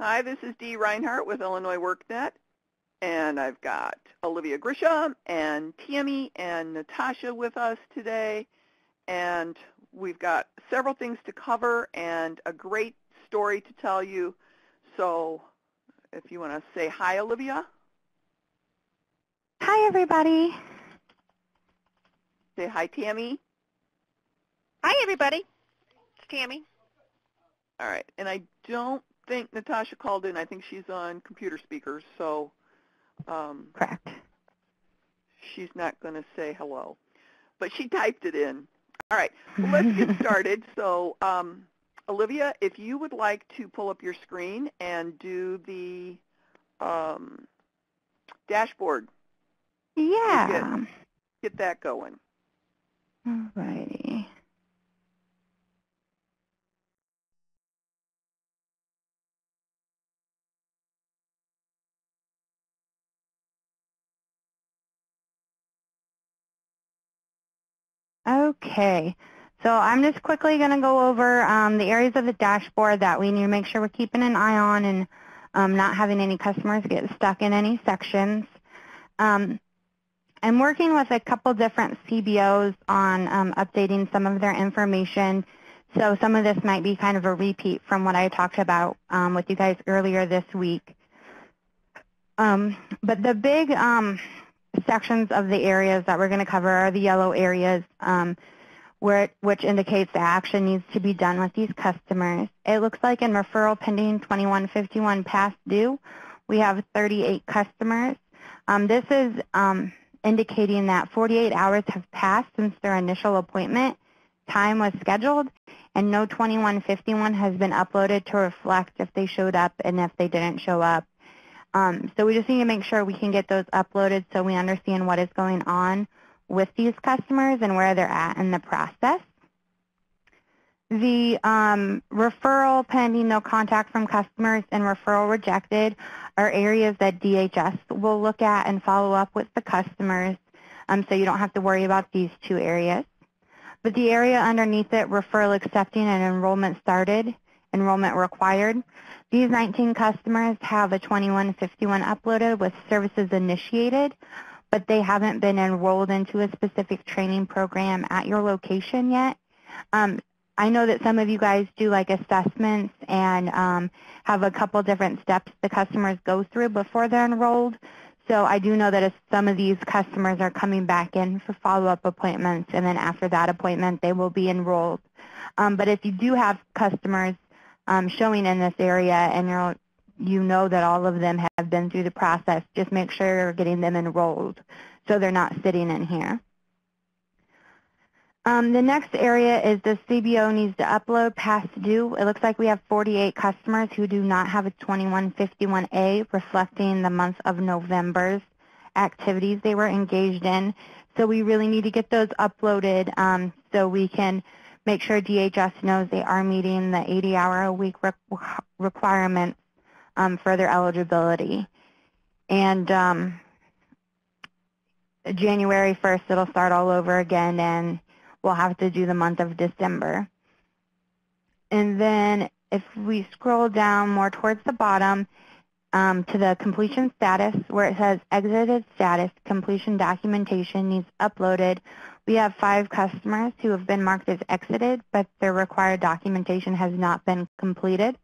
Hi, this is Dee Reinhardt with Illinois WorkNet, and I've got Olivia Grisham and Tammy and Natasha with us today, and we've got several things to cover and a great story to tell you. So if you want to say hi, Olivia. Hi, everybody. Say hi, Tammy. Hi, everybody. It's Tammy. All right, and I don't think Natasha called in. I think she's on computer speakers, so Correct. she's not going to say hello. But she typed it in. All right, well, let's get started. So, Olivia, if you would like to pull up your screen and do the dashboard. Yeah. Get that going. All righty. Okay, so I'm just quickly going to go over the areas of the dashboard that we need to make sure we're keeping an eye on and not having any customers get stuck in any sections. I'm working with a couple different CBOs on updating some of their information, so some of this might be kind of a repeat from what I talked about with you guys earlier this week. But the big sections of the areas that we're going to cover are the yellow areas, which indicates that action needs to be done with these customers. It looks like in referral pending 2151 past due, we have 38 customers. This is indicating that 48 hours have passed since their initial appointment time was scheduled, and no 2151 has been uploaded to reflect if they showed up and if they didn't show up. So we just need to make sure we can get those uploaded so we understand what is going on with these customers and where they're at in the process. The referral pending no contact from customers and referral rejected are areas that DHS will look at and follow up with the customers, so you don't have to worry about these two areas. But the area underneath it, referral accepting and enrollment started, enrollment required, these 19 customers have a 2151 uploaded with services initiated, but they haven't been enrolled into a specific training program at your location yet. I know that some of you guys do like assessments and have a couple different steps the customers go through before they're enrolled. So I do know that if some of these customers are coming back in for follow-up appointments, and then after that appointment they will be enrolled. But if you do have customers showing in this area and you know that all of them have been through the process, just make sure you're getting them enrolled so they're not sitting in here. The next area is the CBO needs to upload past due. It looks like we have 48 customers who do not have a 2151A reflecting the month of November's activities they were engaged in. So we really need to get those uploaded so we can make sure DHS knows they are meeting the 80-hour-a-week requirements for their eligibility. And January 1st, it'll start all over again, and we'll have to do the month of December. And then if we scroll down more towards the bottom to the completion status, where it says exited status, completion documentation needs uploaded, we have 5 customers who have been marked as exited, but their required documentation has not been completed.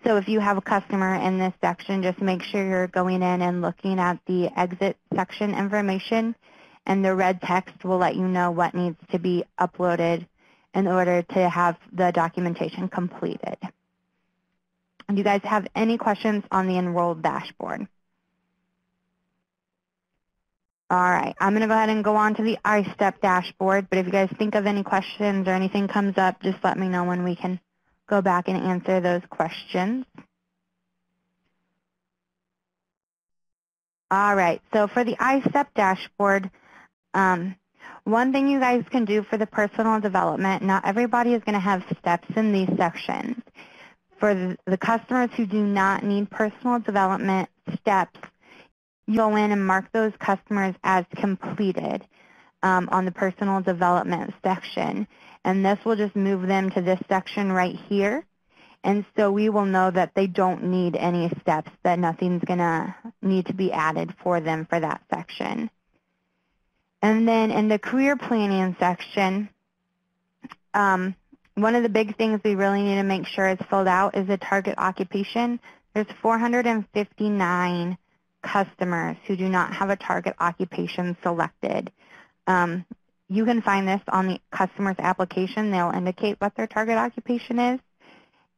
So if you have a customer in this section, just make sure you're going in and looking at the exit section information, and the red text will let you know what needs to be uploaded in order to have the documentation completed. Do you guys have any questions on the enrolled dashboard? All right, I'm going to go ahead and go on to the I-STEP dashboard, but if you guys think of any questions or anything comes up, just let me know when we can go back and answer those questions. All right, so for the I-STEP dashboard, one thing you guys can do for the personal development, not everybody is going to have steps in these sections. For the customers who do not need personal development steps, you go in and mark those customers as completed on the personal development section. And this will just move them to this section right here. And so we will know that they don't need any steps, that nothing's going to need to be added for them for that section. And then in the career planning section, one of the big things we really need to make sure is filled out is the target occupation. There's 459 customers who do not have a target occupation selected. You can find this on the customer's application. They'll indicate what their target occupation is.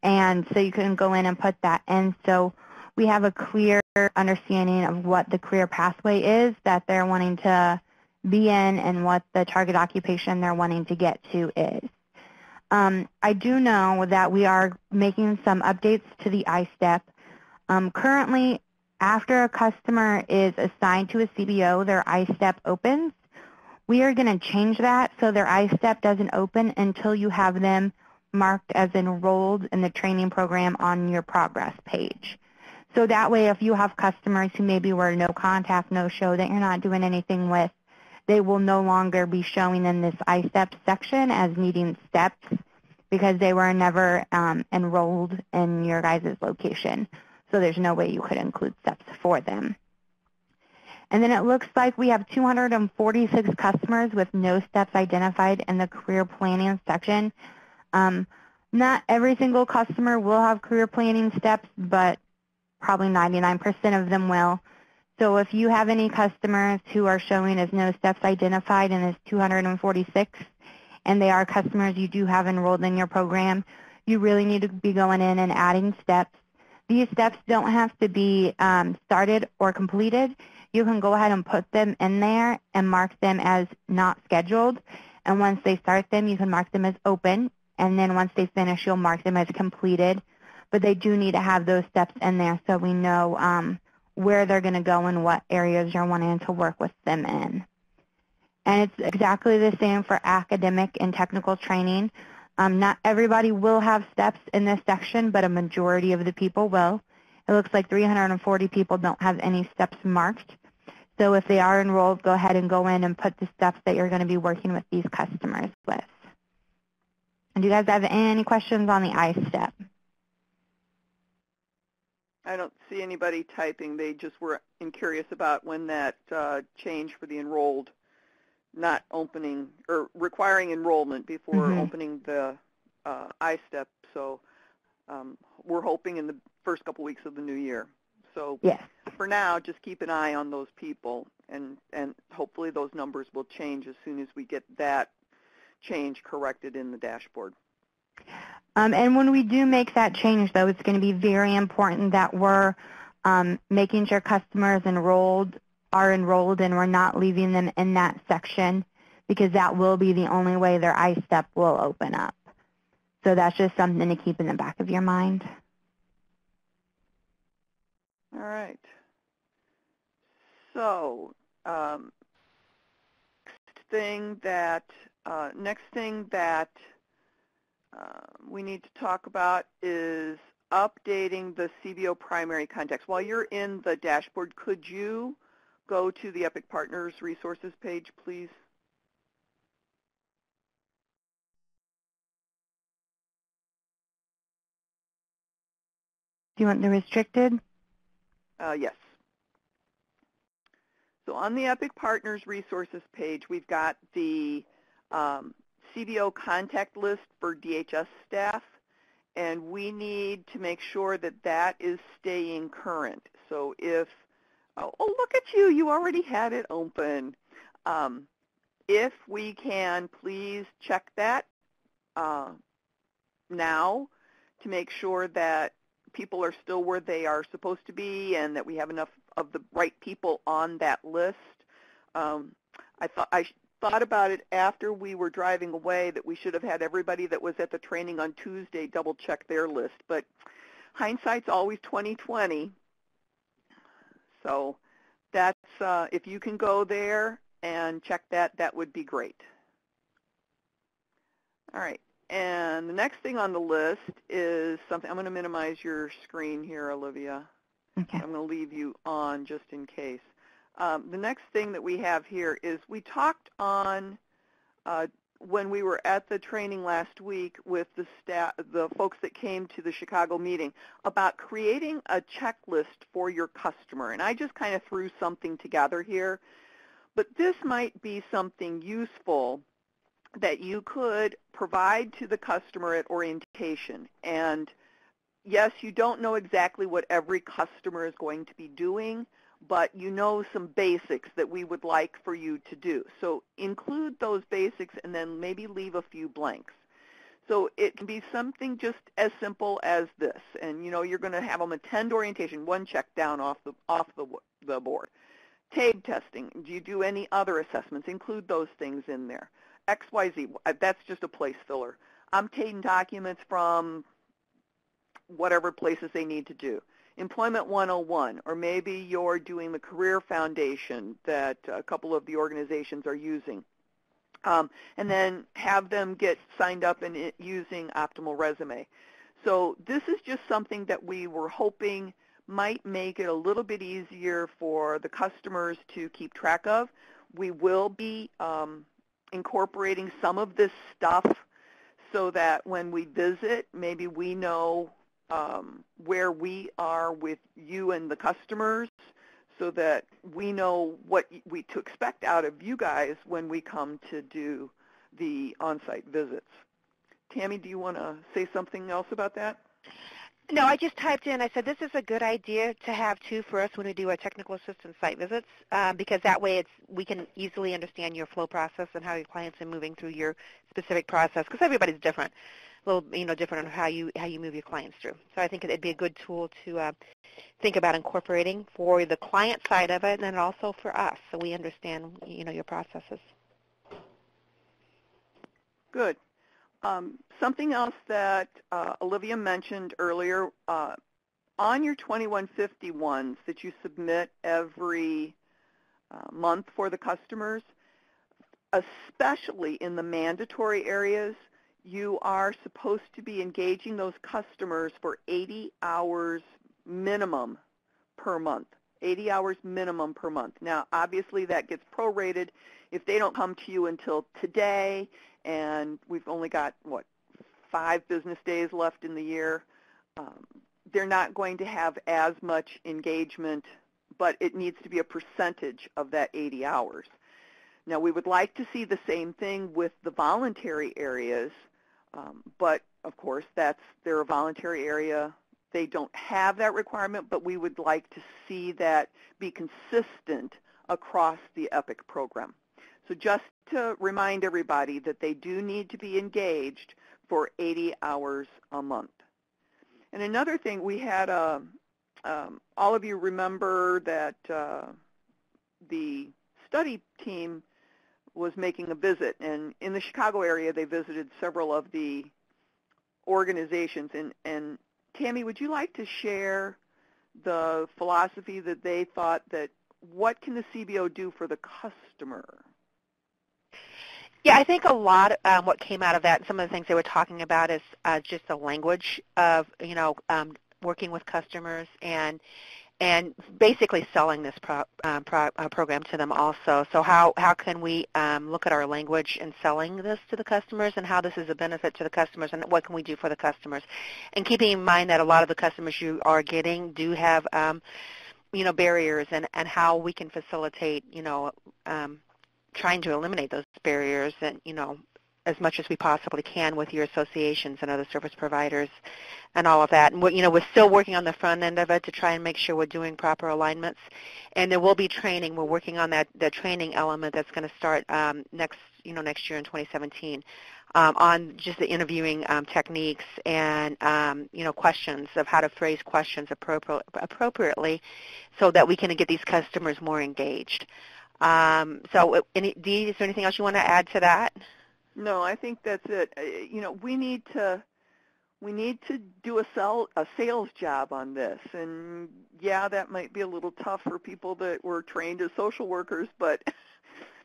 And so you can go in and put that in. So we have a clear understanding of what the career pathway is that they're wanting to be in and what the target occupation they're wanting to get to is. I do know that we are making some updates to the I-STEP. Currently, after a customer is assigned to a CBO, their I-STEP opens. We are going to change that so their I-STEP doesn't open until you have them marked as enrolled in the training program on your progress page. So that way, if you have customers who maybe were no contact, no show, that you're not doing anything with, they will no longer be showing in this I-STEP section as needing steps because they were never enrolled in your guys' location. So there's no way you could include steps for them. And then it looks like we have 246 customers with no steps identified in the career planning section. Not every single customer will have career planning steps, but probably 99% of them will. So if you have any customers who are showing as no steps identified in this 246, and they are customers you do have enrolled in your program, you really need to be going in and adding steps. These steps don't have to be started or completed. You can go ahead and put them in there and mark them as not scheduled. And once they start them, you can mark them as open. And then once they finish, you'll mark them as completed. But they do need to have those steps in there so we know where they're going to go and what areas you're wanting to work with them in. And it's exactly the same for academic and technical training. Not everybody will have steps in this section, but a majority of the people will. It looks like 340 people don't have any steps marked. So if they are enrolled, go ahead and go in and put the steps that you're going to be working with these customers with. And do you guys have any questions on the I-STEP? I don't see anybody typing. They just were curious about when that change for the enrolled not opening or requiring enrollment before opening the I-STEP. So we're hoping in the first couple weeks of the new year. So yes. For now, just keep an eye on those people, and hopefully those numbers will change as soon as we get that change corrected in the dashboard. And when we do make that change, though, it's going to be very important that we're making sure customers are enrolled and we're not leaving them in that section, because that will be the only way their I-STEP will open up. So that's just something to keep in the back of your mind. All right. So next thing that we need to talk about is updating the CBO primary contacts. While you're in the dashboard, could you go to the Epic Partners Resources page, please? Do you want the restricted? Yes. So on the Epic Partners Resources page, we've got the CBO contact list for DHS staff, and we need to make sure that that is staying current. So if, oh, look at you, you already had it open. If we can, please check that now to make sure that people are still where they are supposed to be and that we have enough of the right people on that list. I thought about it after we were driving away that we should have had everybody that was at the training on Tuesday double check their list, but hindsight's always 20/20. So that's if you can go there and check that, that would be great. All right. And the next thing on the list is something. I'm going to minimize your screen here, Olivia. Okay. I'm going to leave you on just in case. The next thing that we have here is we talked on when we were at the training last week with the folks that came to the Chicago meeting about creating a checklist for your customer. And I just kind of threw something together here. But this might be something useful that you could provide to the customer at orientation. And yes, you don't know exactly what every customer is going to be doing, but you know some basics that we would like for you to do. So include those basics and then maybe leave a few blanks. So it can be something just as simple as this. And you're going to have them attend orientation, one check down off the board. TAG testing, do you do any other assessments? Include those things in there. XYZ, that's just a place filler. I'm taking documents from whatever places they need to do. Employment 101, or maybe you're doing the Career Foundation that a couple of the organizations are using. And then have them get signed up and using Optimal Resume. So this is just something that we were hoping might make it a little bit easier for the customers to keep track of. We will be incorporating some of this stuff so that when we visit, maybe we know where we are with you and the customers so that we know what to expect out of you guys when we come to do the on-site visits. Tammy, do you want to say something else about that? No, I just typed in, I said this is a good idea to have too for us when we do our technical assistance site visits because that way we can easily understand your flow process and how your clients are moving through your specific process because everybody's different, a little different on how you move your clients through. So I think it'd be a good tool to think about incorporating for the client side of it and then also for us so we understand your processes. Good. Something else that Olivia mentioned earlier, on your 2151s that you submit every month for the customers, especially in the mandatory areas, you are supposed to be engaging those customers for 80 hours minimum per month. 80 hours minimum per month. Now, obviously, that gets prorated if they don't come to you until today, and we've only got, 5 business days left in the year. They're not going to have as much engagement, but it needs to be a percentage of that 80 hours. Now, we would like to see the same thing with the voluntary areas, but, of course, they're a voluntary area. They don't have that requirement, but we would like to see that be consistent across the EPIC program. So just to remind everybody that they do need to be engaged for 80 hours a month. And another thing, we had, all of you remember that the study team was making a visit, and in the Chicago area they visited several of the organizations. And Tammy, would you like to share the philosophy that they thought that what can the CBO do for the customer? Yeah, I think a lot what came out of that, some of the things they were talking about is just the language of, working with customers and basically selling this program to them also. So how can we look at our language in selling this to the customers and how this is a benefit to the customers and what can we do for the customers? And keeping in mind that a lot of the customers you are getting do have, barriers and how we can facilitate, trying to eliminate those barriers and, as much as we possibly can with your associations and other service providers and all of that. And we're still working on the front end of it to try and make sure we're doing proper alignments. And there will be training. We're working on that training element that's going to start next year in 2017 on just the interviewing techniques and, questions of how to phrase questions appropriately so that we can get these customers more engaged. So, Dee, is there anything else you want to add to that? No, I think that's it. We need to do a sales job on this, and yeah, that might be a little tough for people that were trained as social workers, but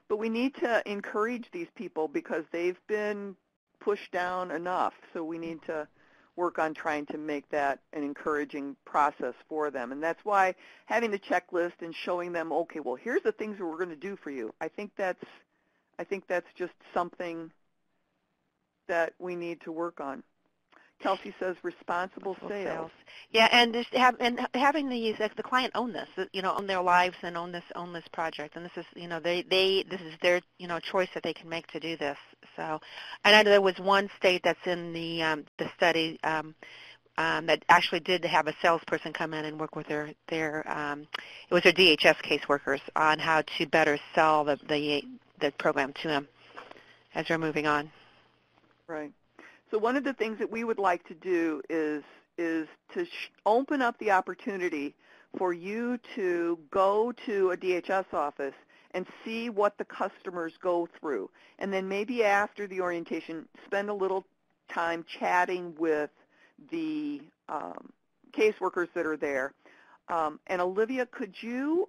we need to encourage these people because they've been pushed down enough. So we need to work on trying to make that an encouraging process for them, and that's why having the checklist and showing them, okay, well, here's the things that we're going to do for you. I think that's just something that we need to work on. Kelsey says responsible sales. Yeah, and just having the client own this, own their lives and own this project. And this is, this is their, choice that they can make to do this. So, and I know there was one state that's in the study that actually did have a salesperson come in and work with their it was their DHS caseworkers on how to better sell the program to them as they're moving on. Right. So one of the things that we would like to do is to open up the opportunity for you to go to a DHS office and see what the customers go through. And then maybe after the orientation, spend a little time chatting with the caseworkers that are there. And Olivia, could you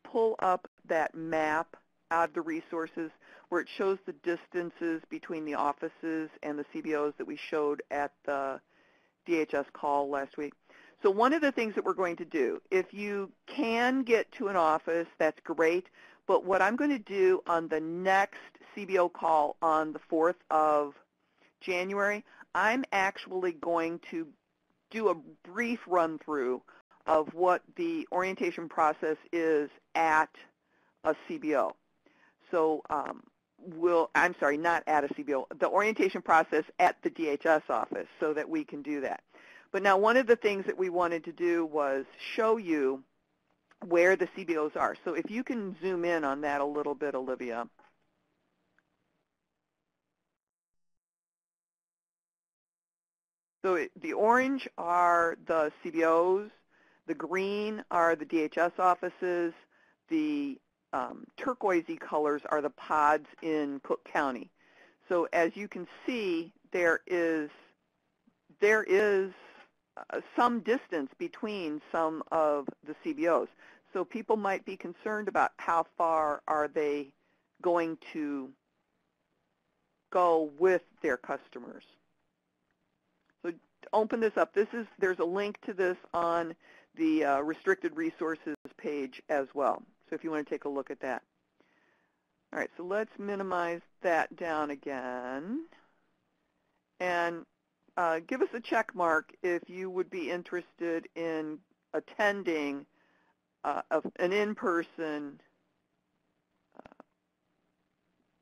pull up that map out of the resources where it shows the distances between the offices and the CBOs that we showed at the DHS call last week? So one of the things that we're going to do, if you can get to an office, that's great. But what I'm going to do on the next CBO call on the 4th of January, I'm actually going to do a brief run-through of what the orientation process is at a CBO. So I'm sorry, not at a CBO, the orientation process at the DHS office so that we can do that. But now one of the things that we wanted to do was show you where the CBOs are. So if you can zoom in on that a little bit, Olivia. So the orange are the CBOs, the green are the DHS offices, the turquoisey colors are the pods in Cook County. So as you can see, there is some distance between some of the CBOs. So people might be concerned about how far are they going to go with their customers. So to open this up, there's a link to this on the restricted resources page as well. So if you want to take a look at that. All right, so let's minimize that down again. And give us a check mark if you would be interested in attending an in-person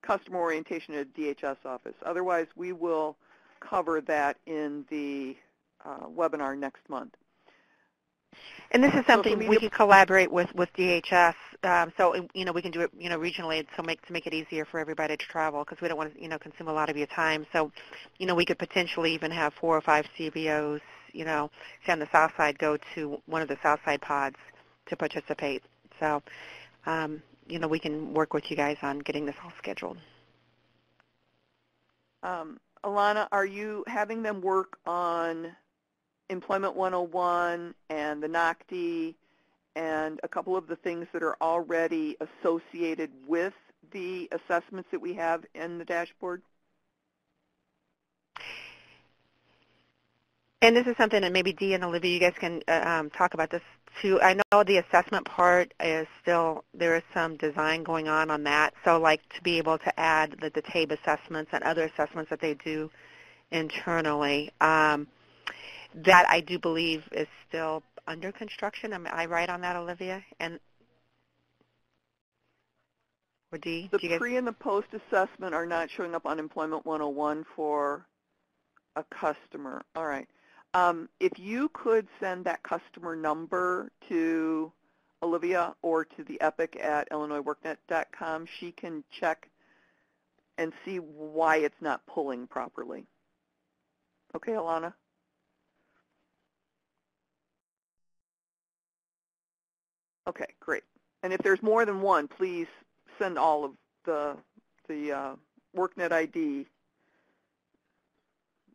customer orientation at a DHS office. Otherwise, we will cover that in the webinar next month. And this is something we could collaborate with DHS, so we can do it regionally, so to make it easier for everybody to travel, because we don't want to consume a lot of your time. So we could potentially even have 4 or 5 CBOs, say on the south side, go to one of the south side pods to participate. So we can work with you guys on getting this all scheduled. Alana, are you having them work on Employment 101 and the NOCD and a couple of the things that are already associated with the assessments that we have in the dashboard? And this is something that maybe Dee and Olivia, you guys can talk about this too. I know the assessment part is still, there is some design going on that. So like to be able to add the TABE assessments and other assessments that they do internally, that I do believe is still under construction. Am I right on that, Olivia? Or Dee? The pre and the post assessment are not showing up on Employment 101 for a customer. All right. If you could send that customer number to Olivia or to the EPIC at illinoisworknet.com, she can check and see why it's not pulling properly. Okay, Alana? Okay, great. And if there's more than one, please send all of the WorkNet ID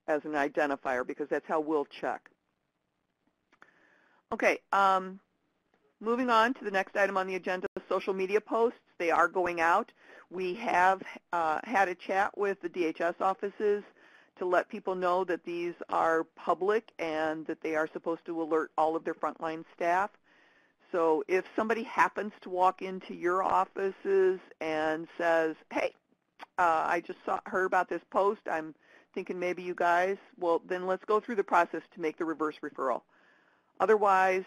as an identifier, because that's how we'll check. Okay, moving on to the next item on the agenda, social media posts. They are going out. We have had a chat with the DHS offices to let people know that these are public and that they are supposed to alert all of their frontline staff. So if somebody happens to walk into your offices and says, hey, I just heard about this post. I'm thinking maybe you guys, well, then let's go through the process to make the reverse referral. Otherwise,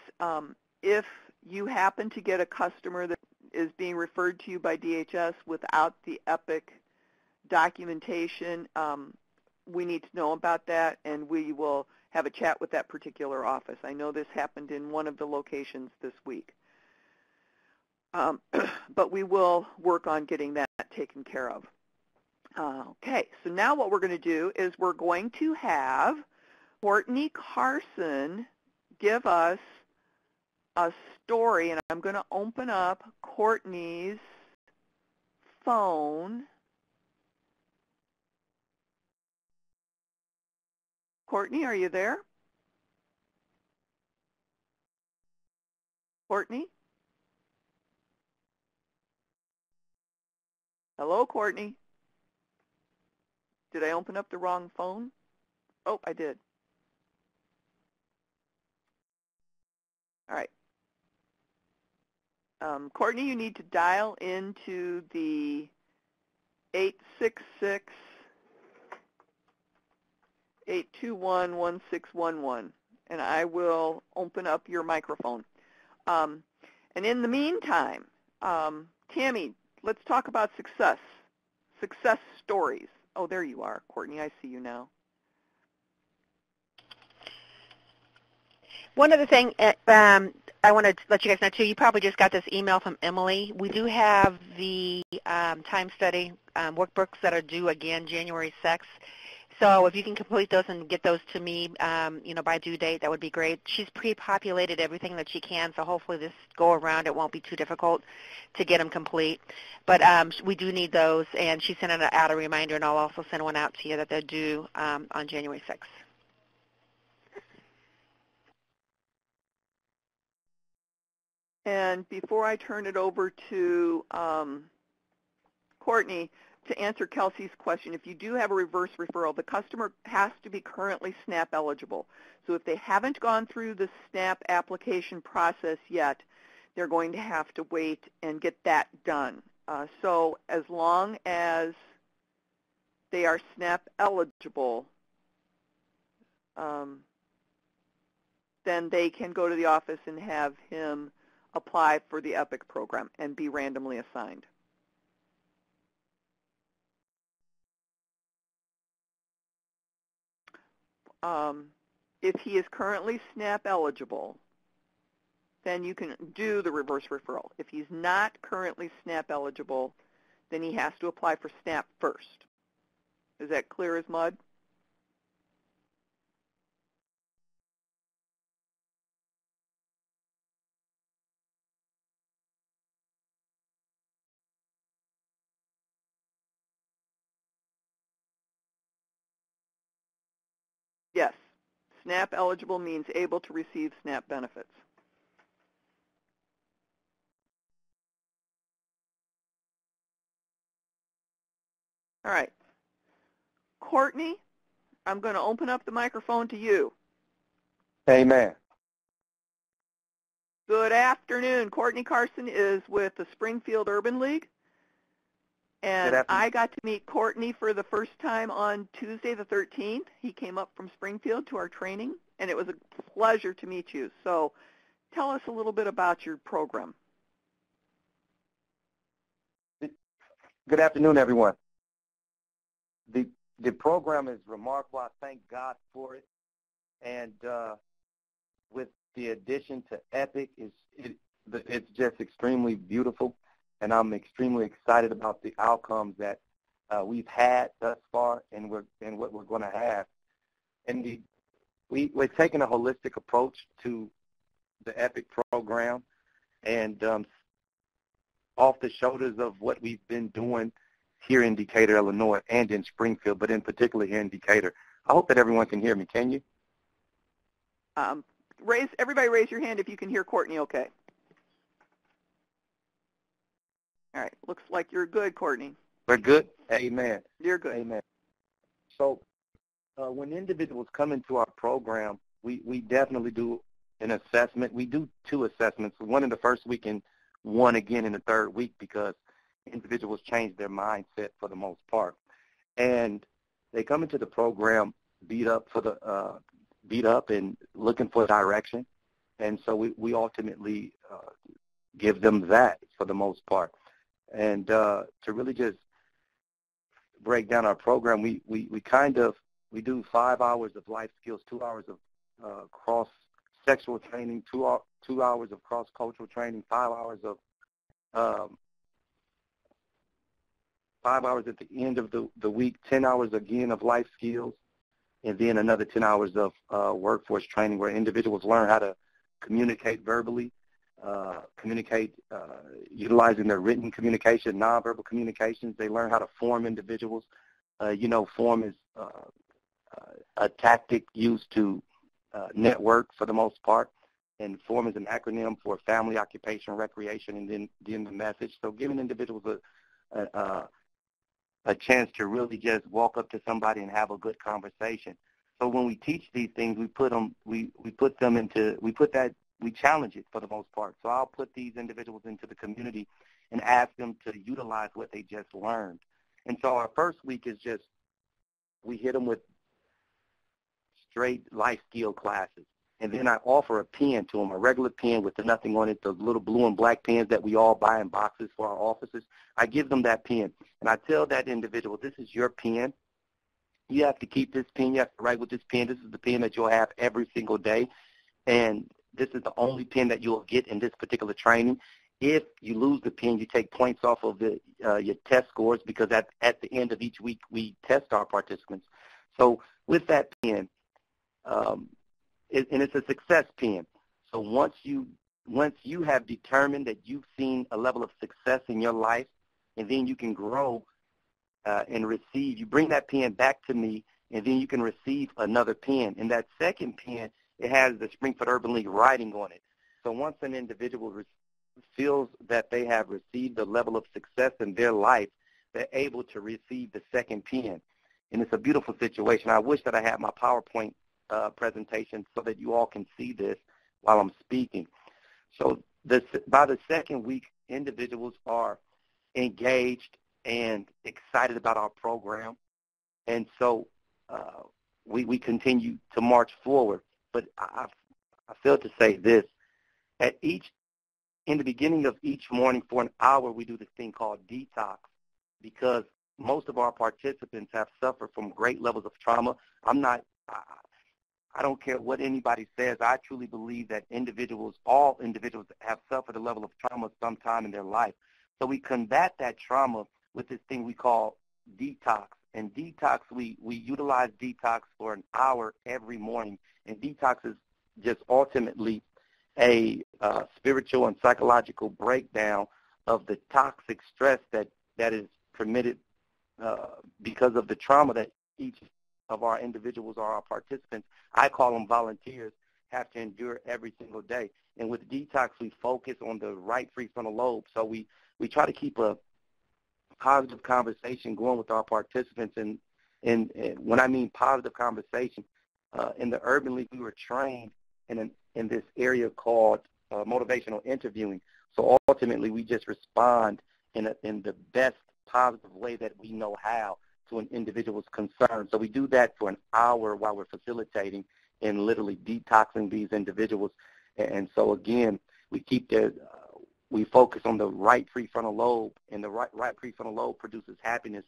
if you happen to get a customer that is being referred to you by DHS without the EPIC documentation, we need to know about that, and we will have a chat with that particular office. I know this happened in one of the locations this week. But we will work on getting that taken care of. Okay, so now what we're going to do is we're going to have Courtney Carson give us a story, and I'm going to open up Courtney's phone. Courtney, are you there? Courtney? Hello, Courtney. Did I open up the wrong phone? Oh, I did. All right. Courtney, you need to dial into the 866-821-1611, and I will open up your microphone. And in the meantime, Tammy, let's talk about success stories. Oh, there you are, Courtney. I see you now. One other thing I want to let you guys know, too, you probably just got this email from Emily. We do have the time study workbooks that are due again January 6th. So if you can complete those and get those to me, by due date, that would be great. She's pre-populated everything that she can, so hopefully this go around it won't be too difficult to get them complete. But we do need those, and she sent out a reminder, and I'll also send one out to you that they're due on January 6th. And before I turn it over to Courtney, to answer Kelsey's question, if you do have a reverse referral, the customer has to be currently SNAP eligible. So if they haven't gone through the SNAP application process yet, they're going to have to wait and get that done. So as long as they are SNAP eligible, then they can go to the office and have him apply for the EPIC program and be randomly assigned. If he is currently SNAP eligible, then you can do the reverse referral. If he's not currently SNAP eligible, then he has to apply for SNAP first. Is that clear as mud? Yes. SNAP eligible means able to receive SNAP benefits. All right. Courtney, I'm going to open up the microphone to you. Amen. Good afternoon. Courtney Carson is with the Springfield Urban League. And I got to meet Courtney for the first time on Tuesday the 13th. He came up from Springfield to our training, and it was a pleasure to meet you. So tell us a little bit about your program. Good afternoon, everyone. The program is remarkable. I thank God for it. And with the addition to EPIC, it's just extremely beautiful. And I'm extremely excited about the outcomes that we've had thus far and what we're going to have. And we're taking a holistic approach to the EPIC program, and off the shoulders of what we've been doing here in Decatur, Illinois, and in Springfield, but in particular here in Decatur. I hope that everyone can hear me. Can you? Everybody raise your hand if you can hear Courtney okay. All right. Looks like you're good, Courtney. We're good? Amen. You're good. Amen. So when individuals come into our program, we definitely do an assessment. We do two assessments, one in the first week and one again in the third week, because individuals change their mindset for the most part. And they come into the program beat up and looking for direction. And so we ultimately give them that for the most part. And to really just break down our program, we do 5 hours of life skills, 2 hours of cross-sexual training, 2 hours of cross-cultural training, 5 hours of 5 hours at the end of the week, 10 hours again of life skills, and then another 10 hours of workforce training where individuals learn how to communicate verbally, communicate utilizing their written communication, nonverbal communications. They learn how to form individuals. Form is a tactic used to network for the most part, and form is an acronym for family, occupation, recreation, and then the message. So giving individuals a chance to really just walk up to somebody and have a good conversation. So when we teach these things, we challenge it for the most part. So I'll put these individuals into the community and ask them to utilize what they just learned. And so our first week is just, we hit them with straight life skill classes. And then I offer a pen to them, a regular pen with nothing on it, those little blue and black pens that we all buy in boxes for our offices. I give them that pen, and I tell that individual, this is your pen. You have to keep this pen. You have to write with this pen. This is the pen that you'll have every single day, and this is the only pen that you'll get in this particular training. If you lose the pen, you take points off of your test scores, because at the end of each week, we test our participants. So with that pen, and it's a success pen. So once you have determined that you've seen a level of success in your life, and then you can grow and receive, you bring that pen back to me, and then you can receive another pen. And that second pen, it has the Springfield Urban League writing on it. So once an individual feels that they have received a level of success in their life, they're able to receive the second pen. And it's a beautiful situation. I wish that I had my PowerPoint presentation so that you all can see this while I'm speaking. So by the second week, individuals are engaged and excited about our program. And so we continue to march forward. But I failed to say this. In the beginning of each morning for an hour, we do this thing called Detox, because most of our participants have suffered from great levels of trauma. I don't care what anybody says. I truly believe that all individuals have suffered a level of trauma sometime in their life. So we combat that trauma with this thing we call Detox. And Detox, we utilize Detox for an hour every morning. And Detox is just ultimately a spiritual and psychological breakdown of the toxic stress that is permitted because of the trauma that each of our individuals or our participants, I call them volunteers, have to endure every single day. And with Detox, we focus on the right prefrontal lobe. So we try to keep a positive conversation going with our participants. And when I mean positive conversation, in the Urban League, we were trained in this area called motivational interviewing. So ultimately, we just respond in the best positive way that we know how to an individual's concern. So we do that for an hour while we're facilitating and literally detoxing these individuals. And so again, we focus on the right prefrontal lobe, and the right prefrontal lobe produces happiness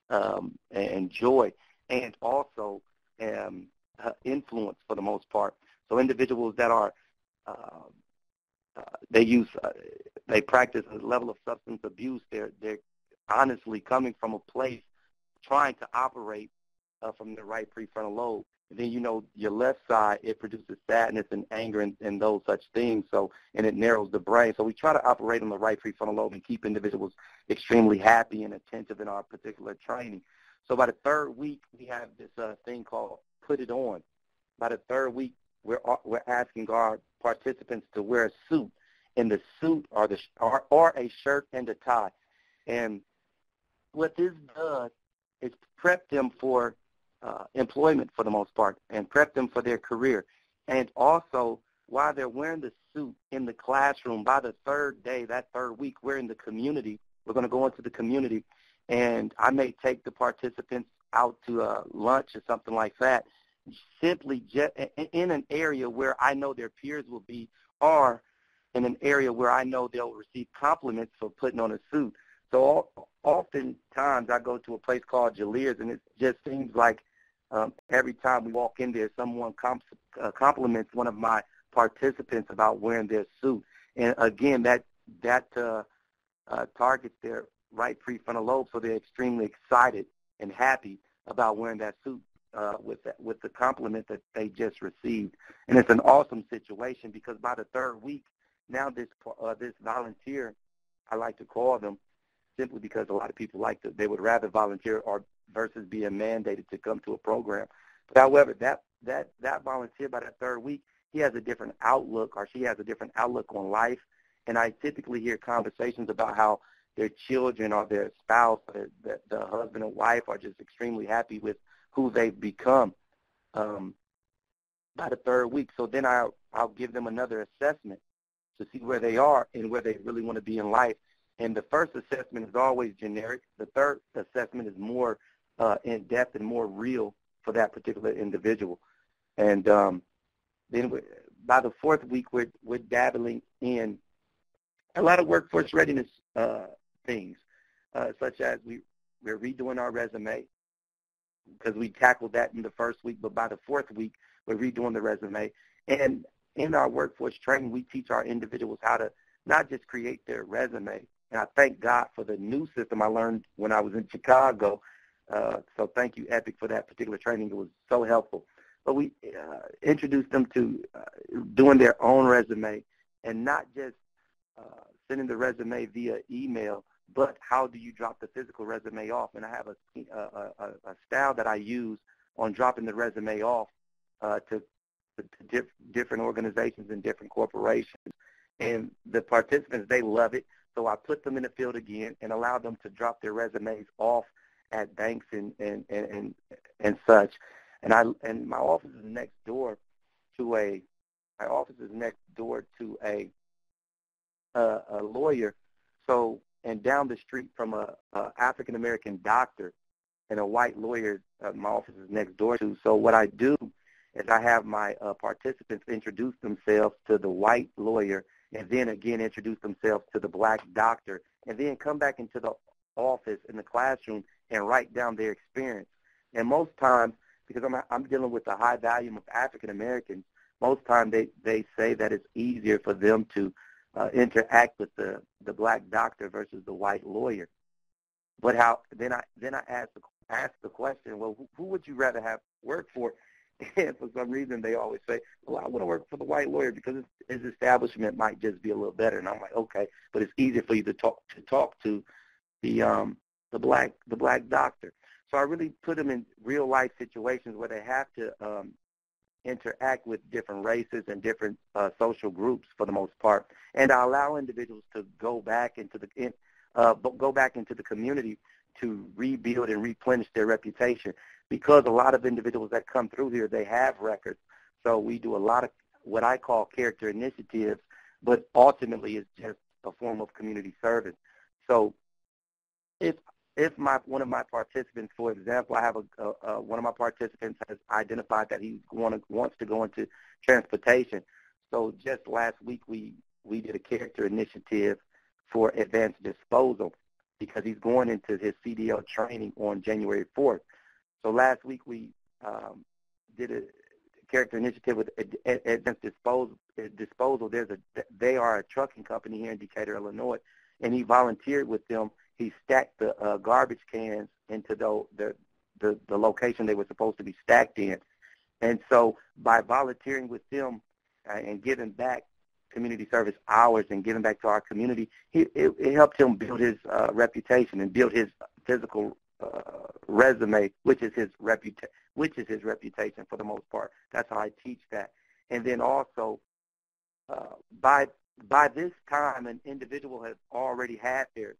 and joy, and also influence for the most part. So individuals that are they practice a level of substance abuse, they're honestly coming from a place trying to operate from the right prefrontal lobe. And then, your left side, it produces sadness and anger and those such things, and it narrows the brain. So we try to operate on the right prefrontal lobe and keep individuals extremely happy and attentive in our particular training. So by the third week, we have this thing called Put It On. By the third week, we're asking our participants to wear a suit, and the suit or a shirt and a tie. And what this does is prep them for employment for the most part, and prep them for their career. And also, while they're wearing the suit in the classroom, by the third day, that third week, we're in the community, we're going to go into the community, and I may take the participants out to lunch or something like that, simply in an area where I know their peers will be, or in an area where I know they'll receive compliments for putting on a suit. So oftentimes I go to a place called Jalier's, and it just seems like every time we walk in there, someone compliments one of my participants about wearing their suit. And again, that targets their right prefrontal lobe, so they're extremely excited and happy about wearing that suit with the compliment that they just received. And it's an awesome situation, because by the third week, now this volunteer, I like to call them, simply because a lot of people they would rather volunteer or versus being mandated to come to a program. But however, that volunteer, by that third week, he has a different outlook, or she has a different outlook on life. And I typically hear conversations about how their children or their spouse, the husband and wife, are just extremely happy with who they've become by the third week. So then I'll give them another assessment to see where they are and where they really want to be in life. And the first assessment is always generic. The third assessment is more in-depth and more real for that particular individual. And then by the fourth week, we're dabbling in a lot of workforce readiness things, such as we're redoing our resume, because we tackled that in the first week, but by the fourth week, we're redoing the resume. And in our workforce training, we teach our individuals how to not just create their resume. And I thank God for the new system I learned when I was in Chicago. So thank you, Epic, for that particular training. It was so helpful. But we introduced them to doing their own resume, and not just sending the resume via email, but how do you drop the physical resume off? And I have a style that I use on dropping the resume off to different organizations and different corporations. And the participants, they love it. So I put them in the field again and allow them to drop their resumes off at banks and such. And my office is next door to a lawyer. So, and down the street from a African American doctor and a white lawyer, my office is next door to. So what I do is I have my participants introduce themselves to the white lawyer, and then again introduce themselves to the black doctor, and then come back into the office in the classroom and write down their experience. And most times, because I'm dealing with a high volume of African Americans, most times they say that it's easier for them to interact with the black doctor versus the white lawyer. But then I ask the question, well, who would you rather have work for? And for some reason, they always say, well, I want to work for the white lawyer because his establishment might just be a little better. And I'm like, okay, but it's easier for you to talk to the black doctor. So I really put them in real life situations where they have to interact with different races and different social groups for the most part, and I allow individuals to go back into the community to rebuild and replenish their reputation, because a lot of individuals that come through here, they have records. So we do a lot of what I call character initiatives, but ultimately it's just a form of community service. So if one of my participants, for example, I have one of my participants has identified that he wants to go into transportation. So just last week we did a character initiative for advanced disposal, because he's going into his CBO training on January 4th. So last week we did a character initiative with advanced disposal. They are a trucking company here in Decatur, Illinois, and he volunteered with them. He stacked the garbage cans into the location they were supposed to be stacked in. And so by volunteering with them and giving back community service hours and giving back to our community, it helped him build his reputation and build his physical resume, which is his reputation for the most part. That's how I teach that. And then also, by this time, an individual has already had their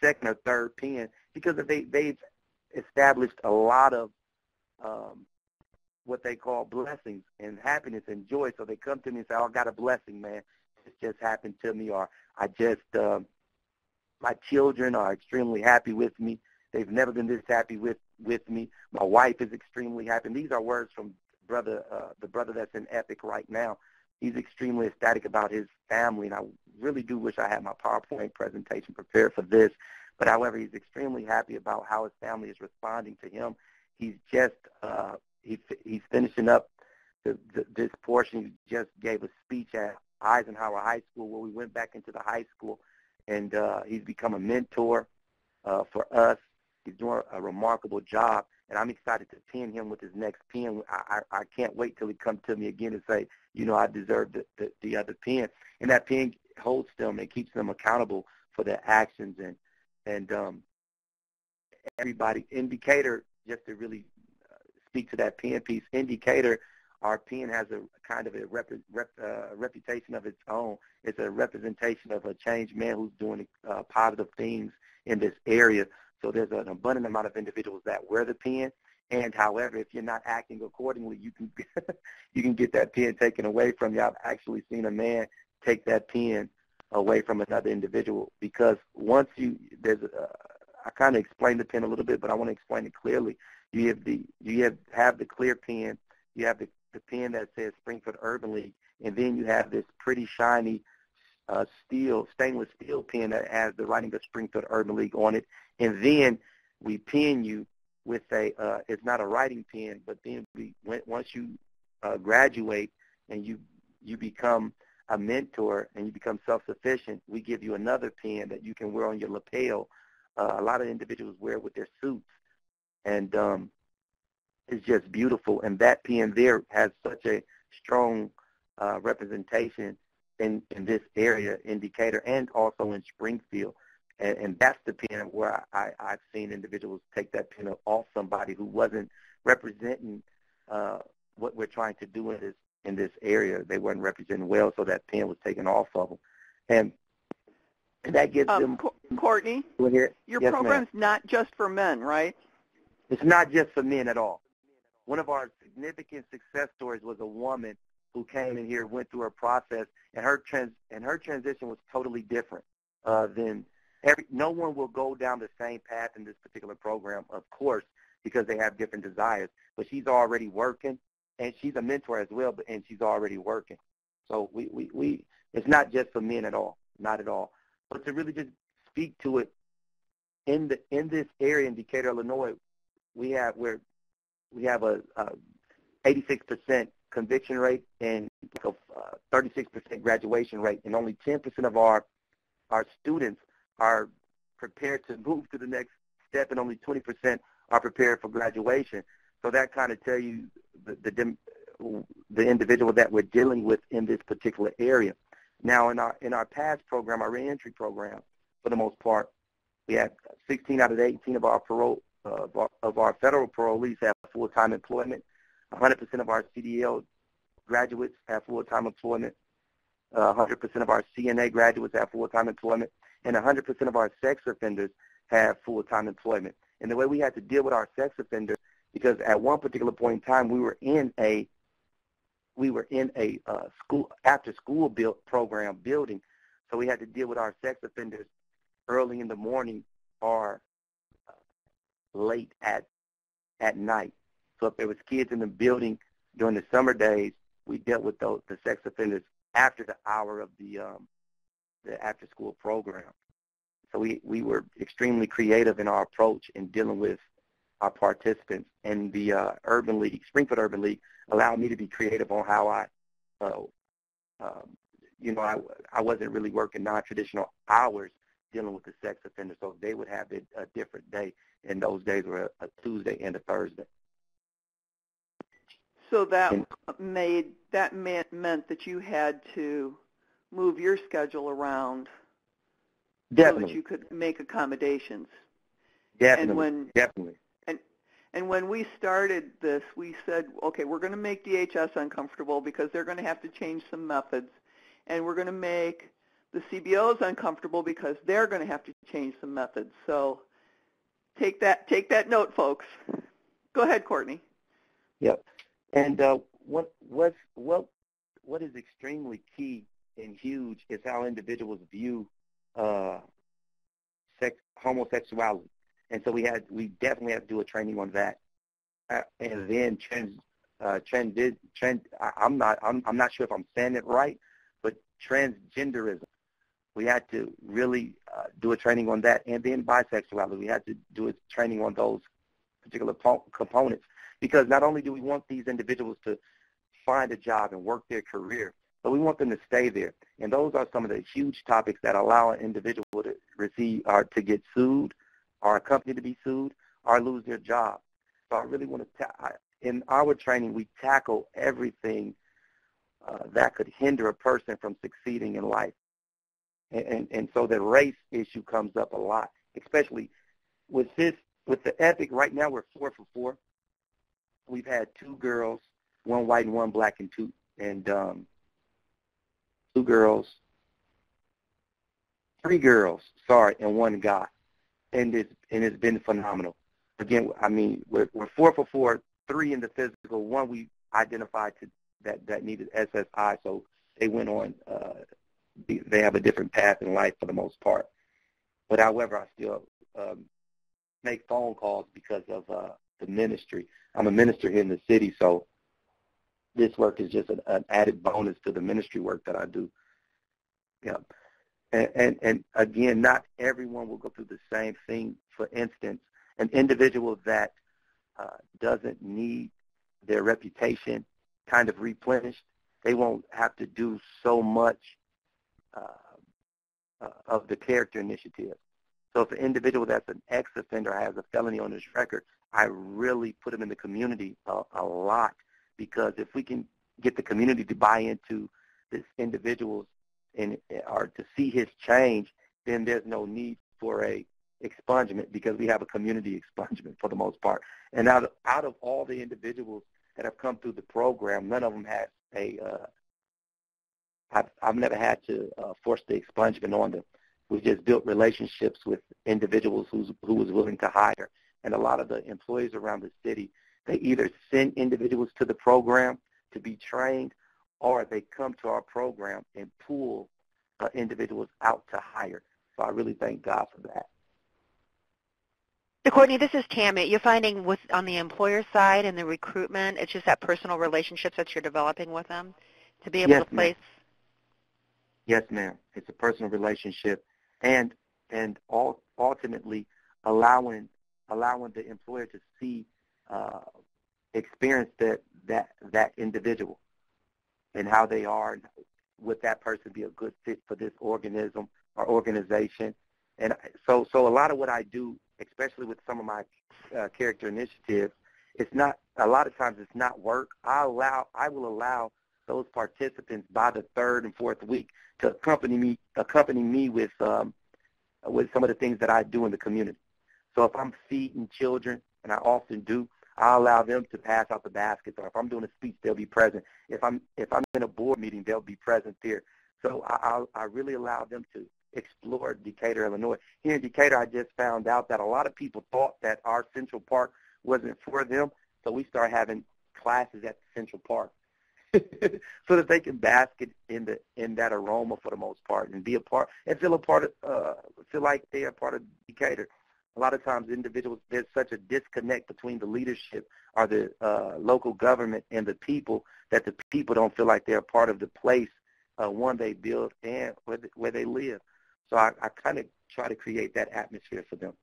second or third pen, because they've established a lot of what they call blessings and happiness and joy. So they come to me and say, oh, I got a blessing, man. This just happened to me, or I just My children are extremely happy with me. They've never been this happy with me. My wife is extremely happy. And these are words from the brother that's in Epic right now. He's extremely ecstatic about his family, and I really do wish I had my PowerPoint presentation prepared for this. But however, he's extremely happy about how his family is responding to him. He's just he's finishing up this portion. He just gave a speech at Eisenhower High School where we went back into the high school, and he's become a mentor for us. He's doing a remarkable job, and I'm excited to pin him with his next pin. I can't wait till he comes to me again and say, you know, I deserve the other pin. And that pin holds them and keeps them accountable for their actions. And everybody, Indicator, just to really speak to that pin piece, Indicator, our pin has a kind of a reputation of its own. It's a representation of a changed man who's doing positive things in this area. So there's an abundant amount of individuals that wear the pin. And however, if you're not acting accordingly, you can you can get that pin taken away from you. I've actually seen a man take that pin away from another individual because once I kind of explained the pin a little bit, but I want to explain it clearly. You have the clear pin, you have the pin that says Springfield Urban League, and then you have this pretty shiny stainless steel pin that has the writing of Springfield Urban League on it, and then we pin you with it's not a writing pin, but then once you graduate and you become a mentor and you become self-sufficient, we give you another pin that you can wear on your lapel. A lot of individuals wear it with their suits, and it's just beautiful. And that pin there has such a strong representation in this area, Indicator, and also in Springfield. And that's the pin where I've seen individuals take that pin off somebody who wasn't representing what we're trying to do in this area. They weren't representing well, so that pin was taken off of them. And that gives them... Courtney, your program's not just for men, right? It's not just for men at all. One of our significant success stories was a woman who came in here, went through her process, and her transition was totally different than... No one will go down the same path in this particular program, of course, because they have different desires. But she's already working, and she's a mentor as well, and she's already working. So we it's not just for men at all, not at all. But to really just speak to it, in this area in Decatur, Illinois, we have a 86% conviction rate and a 36% graduation rate, and only 10% of our students are prepared to move to the next step, and only 20% are prepared for graduation. So that kind of tell you the individual that we're dealing with in this particular area. Now, in our past program, our reentry program, for the most part, we had 16 out of 18 of our federal parolees have full-time employment. 100% of our CDL graduates have full-time employment. 100% of our CNA graduates have full-time employment. And 100% of our sex offenders have full-time employment. And the way we had to deal with our sex offenders, because at one particular point in time we were in a school after-school program building, so we had to deal with our sex offenders early in the morning or late at night. So if there was kids in the building during the summer days, we dealt with the sex offenders after the hour of the after-school program. So we were extremely creative in our approach in dealing with our participants. And the Urban League, Springfield Urban League, allowed me to be creative on how I wasn't really working non-traditional hours dealing with the sex offenders, so they would have a different day, and those days were a Tuesday and a Thursday. So that meant that you had to move your schedule around so that you could make accommodations. Definitely. And when we started this, we said, okay, we're going to make DHS uncomfortable because they're going to have to change some methods, and we're going to make the CBOs uncomfortable because they're going to have to change some methods. So take that note, folks. Go ahead, Courtney. Yep. And what is extremely key and huge is how individuals view homosexuality. And so we definitely had to do a training on that. And then I'm not sure if I'm saying it right, but transgenderism. We had to really do a training on that. And then bisexuality. We had to do a training on those particular components, because not only do we want these individuals to find a job and work their career, but we want them to stay there. And those are some of the huge topics that allow an individual to receive or to get sued, or a company to be sued, or lose their job. So I really want to, in our training, we tackle everything that could hinder a person from succeeding in life. And so the race issue comes up a lot, especially with the EPIC. Right now we're 4 for 4. We've had 2 girls, 1 white and 1 black, and 2 girls, 3 girls, and 1 guy, and it's been phenomenal. Again, I mean, we're 4 for 4, 3 in the physical, 1 we identified that needed SSI, so they went on. They have a different path in life for the most part. But however, I still make phone calls because of the ministry. I'm a minister here in the city, so this work is just an added bonus to the ministry work that I do. Yeah. And again, not everyone will go through the same thing. For instance, an individual that doesn't need their reputation kind of replenished, they won't have to do so much of the character initiative. So if an individual that's an ex-offender has a felony on his record, I really put him in the community a lot, because if we can get the community to buy into this individual or to see his change, then there's no need for a expungement, because we have a community expungement for the most part. And out of all the individuals that have come through the program, none of them has I've never had to force the expungement on them. We just built relationships with individuals who was willing to hire. And a lot of the employees around the city, they either send individuals to the program to be trained, or they come to our program and pull individuals out to hire. So I really thank God for that. So Courtney, this is Tammy. You're finding on the employer side and the recruitment, it's just that personal relationships that you're developing with them to be able to place. Yes, ma'am. It's a personal relationship, and ultimately allowing the employer to see, experience that individual and how they are, and would that person be a good fit for this organism or organization. And so a lot of what I do, especially with some of my character initiatives, it's not, a lot of times it's not work. I will allow those participants by the 3rd and 4th week to accompany me with some of the things that I do in the community. So if I'm feeding children, and I often do, I allow them to pass out the baskets, or if I'm doing a speech, they'll be present. If I'm in a board meeting, they'll be present there. So I really allow them to explore Decatur, Illinois. Here in Decatur, I just found out that a lot of people thought that our Central Park wasn't for them, so we started having classes at Central Park so that they can bask in that aroma for the most part, and be a part, and feel like they are part of Decatur. A lot of times individuals, there's such a disconnect between the leadership or the local government and the people, that the people don't feel like they're part of the place, one they build and where they live. So I kind of try to create that atmosphere for them.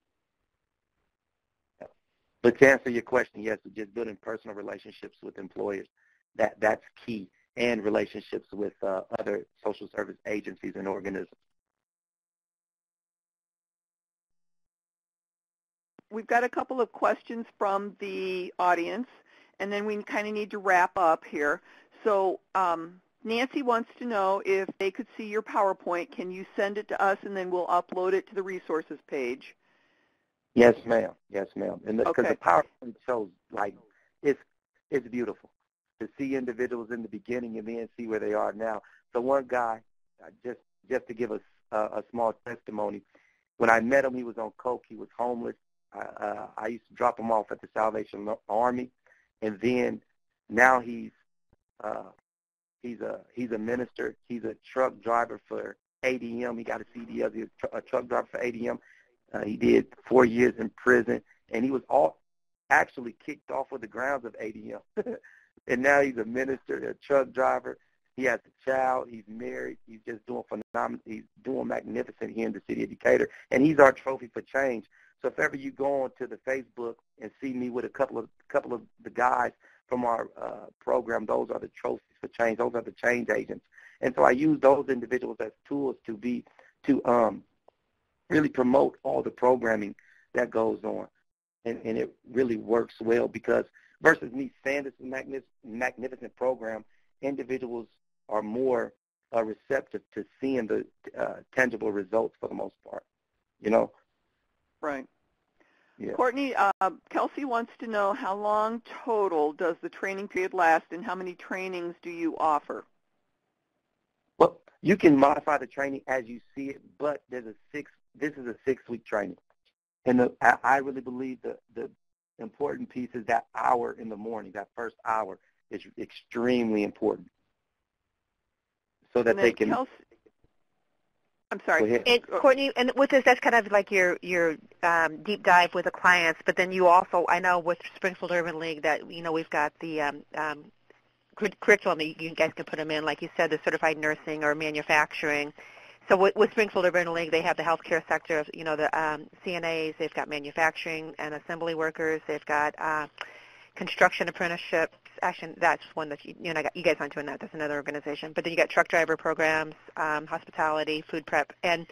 But to answer your question, yes, just building personal relationships with employers, that's key, and relationships with other social service agencies and organisms. We've got a couple of questions from the audience, and then we kind of need to wrap up here. So Nancy wants to know if they could see your PowerPoint. Can you send it to us, and then we'll upload it to the resources page? Yes, ma'am. Yes, ma'am. And because Okay. the PowerPoint shows, like, it's beautiful to see individuals in the beginning and then see where they are now. So one guy, just to give us a small testimony, when I met him, he was on coke. He was homeless. I used to drop him off at the Salvation Army, and then now he's a minister. He's a truck driver for ADM. He got a CDL. He's a truck driver for ADM. He did 4 years in prison, and he was actually kicked off of the grounds of ADM. And now he's a minister, a truck driver. He has a child. He's married. He's just doing phenomenal. He's doing magnificent here in the city of Decatur, and he's our trophy for change. So if ever you go onto the Facebook and see me with a couple of the guys from our program, those are the trophies for change. Those are the change agents. And so I use those individuals as tools to really promote all the programming that goes on. And it really works well because versus me saying this is a magnificent program, individuals are more receptive to seeing the tangible results for the most part, you know? Right. Yeah. Courtney, Kelsey wants to know how long total does the training period last and how many trainings do you offer? Well, you can modify the training as you see it, but this is a 6-week training. And I really believe the important piece is that hour in the morning, that first hour is extremely important. So that they can... Kelsey, I'm sorry. And Courtney, and with this, that's kind of like your deep dive with the clients, but then you also, I know with Springfield Urban League that, you know, we've got the curriculum that you guys can put them in, like you said, the certified nursing or manufacturing. So with Springfield Urban League, they have the healthcare sector, you know, the CNAs, they've got manufacturing and assembly workers, they've got construction apprenticeships. Actually, that's one that you guys aren't doing that. That's another organization. But then you got truck driver programs, hospitality, food prep, and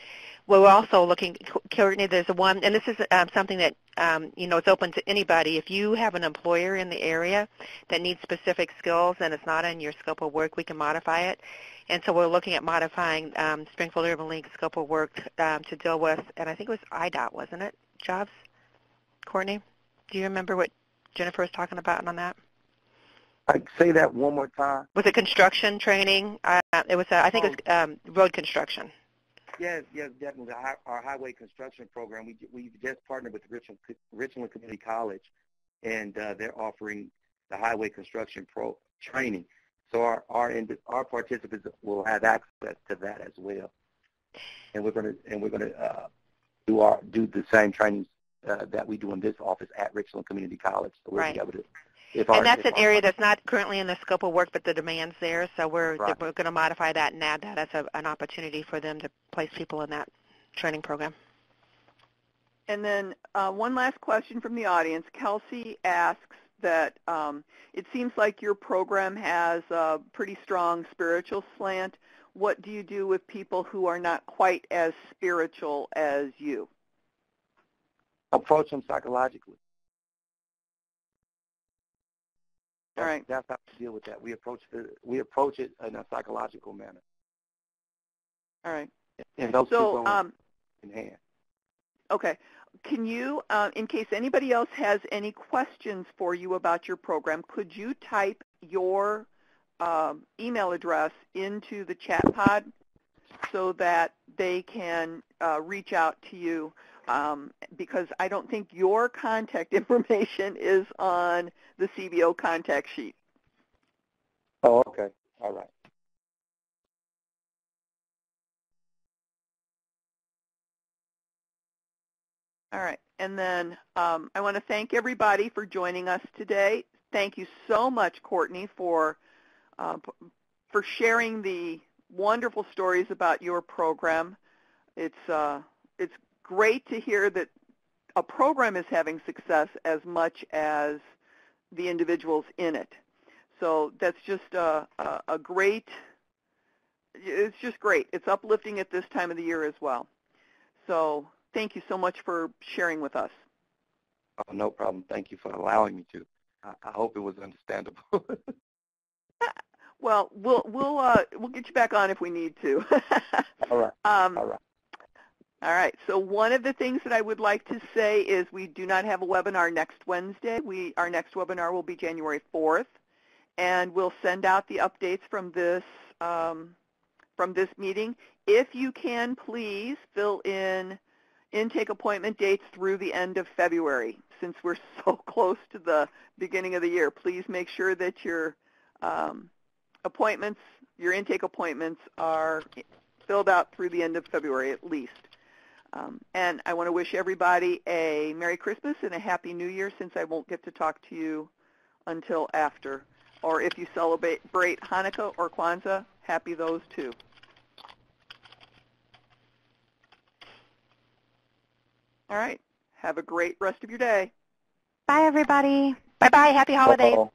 we're also looking. Courtney, there's one, and this is something that it's open to anybody. If you have an employer in the area that needs specific skills and it's not in your scope of work, we can modify it. And so we're looking at modifying Springfield Urban League scope of work to deal with, and I think it was IDOT, wasn't it? Jobs. Courtney, do you remember what Jennifer was talking about on that? I say that one more time. Was it construction training? It was. I think it was road construction. Yes, definitely. Our highway construction program. We just partnered with Richland Community College, and they're offering the highway construction training. So our participants will have access to that as well. And we're gonna do the same trainings that we do in this office at Richland Community College. So we'll be able to. And that's an area that's not currently in the scope of work, but the demand's there. So we're going to modify that and add that as an opportunity for them to place people in that training program. And then one last question from the audience. Kelsey asks that it seems like your program has a pretty strong spiritual slant. What do you do with people who are not quite as spiritual as you? Approach them psychologically. All right. That's how we deal with that. We approach it in a psychological manner. All right. And those two go in hand. Okay. Can you, in case anybody else has any questions for you about your program, could you type your email address into the chat pod so that they can reach out to you? Because I don't think your contact information is on the CBO contact sheet. Oh, okay. All right. All right. And then I want to thank everybody for joining us today. Thank you so much, Courtney, for sharing the wonderful stories about your program. It's great to hear that a program is having success as much as the individuals in it. So that's just it's just great. It's uplifting at this time of the year as well. So thank you so much for sharing with us. Oh, no problem. Thank you for allowing me to. I hope it was understandable. Well, we'll get you back on if we need to. All right. All right. All right. So one of the things that I would like to say is we do not have a webinar next Wednesday. Our next webinar will be January 4th, and we'll send out the updates from this meeting. If you can, please fill in intake appointment dates through the end of February. Since we're so close to the beginning of the year, please make sure that your intake appointments are filled out through the end of February at least. And I want to wish everybody a Merry Christmas and a Happy New Year, since I won't get to talk to you until after. Or if you celebrate Hanukkah or Kwanzaa, happy those too. All right. Have a great rest of your day. Bye, everybody. Bye-bye. Happy holidays. Uh-oh.